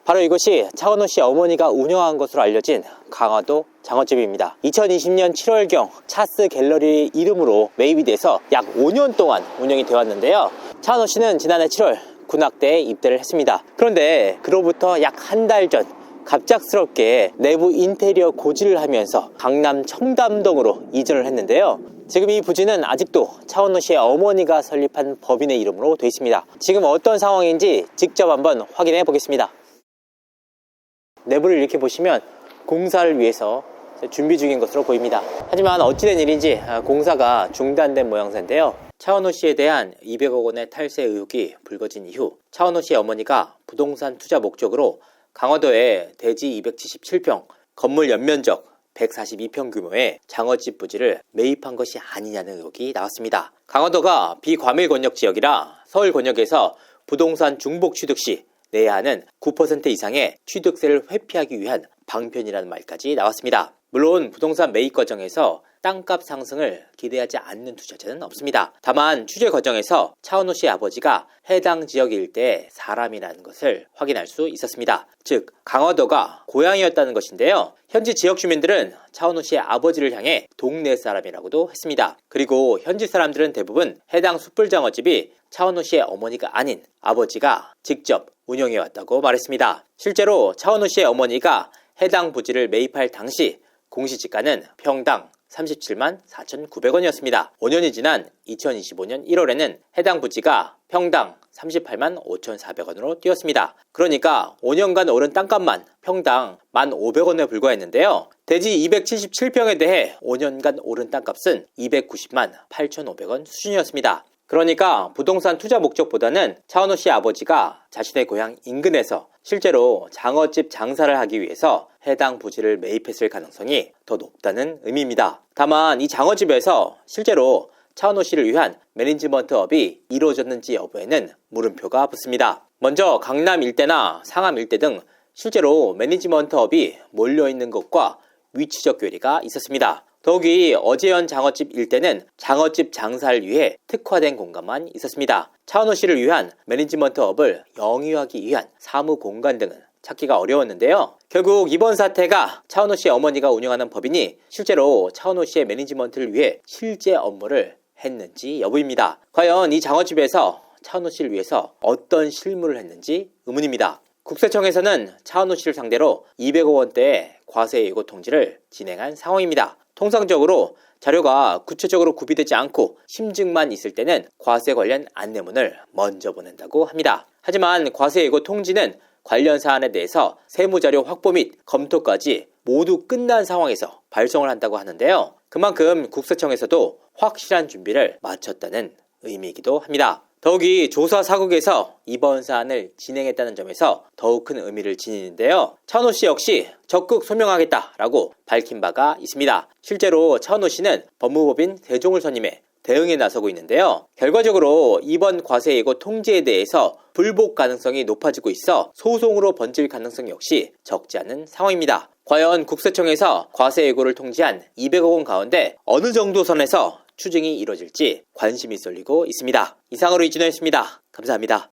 바로 이것이 차은호 씨 어머니가 운영한 것으로 알려진 강화도 장어집입니다. 2020년 7월경 차스 갤러리 이름으로 매입이 돼서 약 5년 동안 운영이 되어 왔는데요. 차은호 씨는 지난해 7월 군악대에 입대를 했습니다. 그런데 그로부터 약 한 달 전 갑작스럽게 내부 인테리어 고지를 하면서 강남 청담동으로 이전을 했는데요. 지금 이 부지는 아직도 차은호 씨의 어머니가 설립한 법인의 이름으로 되어 있습니다. 지금 어떤 상황인지 직접 한번 확인해 보겠습니다. 내부를 이렇게 보시면 공사를 위해서 준비 중인 것으로 보입니다. 하지만 어찌된 일인지 공사가 중단된 모양새인데요. 차은호 씨에 대한 200억 원의 탈세 의혹이 불거진 이후 차은호 씨의 어머니가 부동산 투자 목적으로 강화도에 대지 277평, 건물 연면적 142평 규모의 장어집 부지를 매입한 것이 아니냐는 의혹이 나왔습니다. 강화도가 비과밀 권역 지역이라 서울 권역에서 부동산 중복 취득 시 내야 하는 9% 이상의 취득세를 회피하기 위한 방편이라는 말까지 나왔습니다. 물론 부동산 매입 과정에서 땅값 상승을 기대하지 않는 투자자는 없습니다. 다만 취재 과정에서 차은호 씨의 아버지가 해당 지역 일대의 사람이라는 것을 확인할 수 있었습니다. 즉 강화도가 고향이었다는 것인데요. 현지 지역 주민들은 차은호 씨의 아버지를 향해 동네 사람이라고도 했습니다. 그리고 현지 사람들은 대부분 해당 숯불장어집이 차은호 씨의 어머니가 아닌 아버지가 직접 운영해왔다고 말했습니다. 실제로 차은호 씨의 어머니가 해당 부지를 매입할 당시 공시지가는 평당 37만 4,900원이었습니다. 5년이 지난 2025년 1월에는 해당 부지가 평당 38만 5,400원으로 뛰었습니다. 그러니까 5년간 오른 땅값만 평당 1,500원에 불과했는데요. 대지 277평에 대해 5년간 오른 땅값은 290만 8,500원 수준이었습니다. 그러니까 부동산 투자 목적보다는 차은호 씨 아버지가 자신의 고향 인근에서 실제로 장어집 장사를 하기 위해서 해당 부지를 매입했을 가능성이 더 높다는 의미입니다. 다만 이 장어집에서 실제로 차은호 씨를 위한 매니지먼트업이 이루어졌는지 여부에는 물음표가 붙습니다. 먼저 강남 일대나 상암 일대 등 실제로 매니지먼트업이 몰려있는 것과 위치적 괴리가 있었습니다. 더욱이 어제현 장어집 일대는 장어집 장사를 위해 특화된 공간만 있었습니다. 차은호 씨를 위한 매니지먼트업을 영위하기 위한 사무 공간 등은 찾기가 어려웠는데요. 결국 이번 사태가 차은호 씨의 어머니가 운영하는 법인이 실제로 차은호 씨의 매니지먼트를 위해 실제 업무를 했는지 여부입니다. 과연 이 장어집에서 차은호 씨를 위해서 어떤 실무를 했는지 의문입니다. 국세청에서는 차은호 씨를 상대로 200억 원대의 과세 예고 통지를 진행한 상황입니다. 통상적으로 자료가 구체적으로 구비되지 않고 심증만 있을 때는 과세 관련 안내문을 먼저 보낸다고 합니다. 하지만 과세 예고 통지는 관련 사안에 대해서 세무자료 확보 및 검토까지 모두 끝난 상황에서 발송을 한다고 하는데요. 그만큼 국세청에서도 확실한 준비를 마쳤다는 의미이기도 합니다. 더욱이 조사 사국에서 이번 사안을 진행했다는 점에서 더욱 큰 의미를 지니는데요. 차은호 씨 역시 적극 소명하겠다라고 밝힌 바가 있습니다. 실제로 차은호 씨는 법무법인 대종을 선임해 대응에 나서고 있는데요. 결과적으로 이번 과세 예고 통지에 대해서 불복 가능성이 높아지고 있어 소송으로 번질 가능성 역시 적지 않은 상황입니다. 과연 국세청에서 과세 예고를 통지한 200억 원 가운데 어느 정도 선에서 추징이 이루어질지 관심이 쏠리고 있습니다. 이상으로 이진호였습니다. 감사합니다.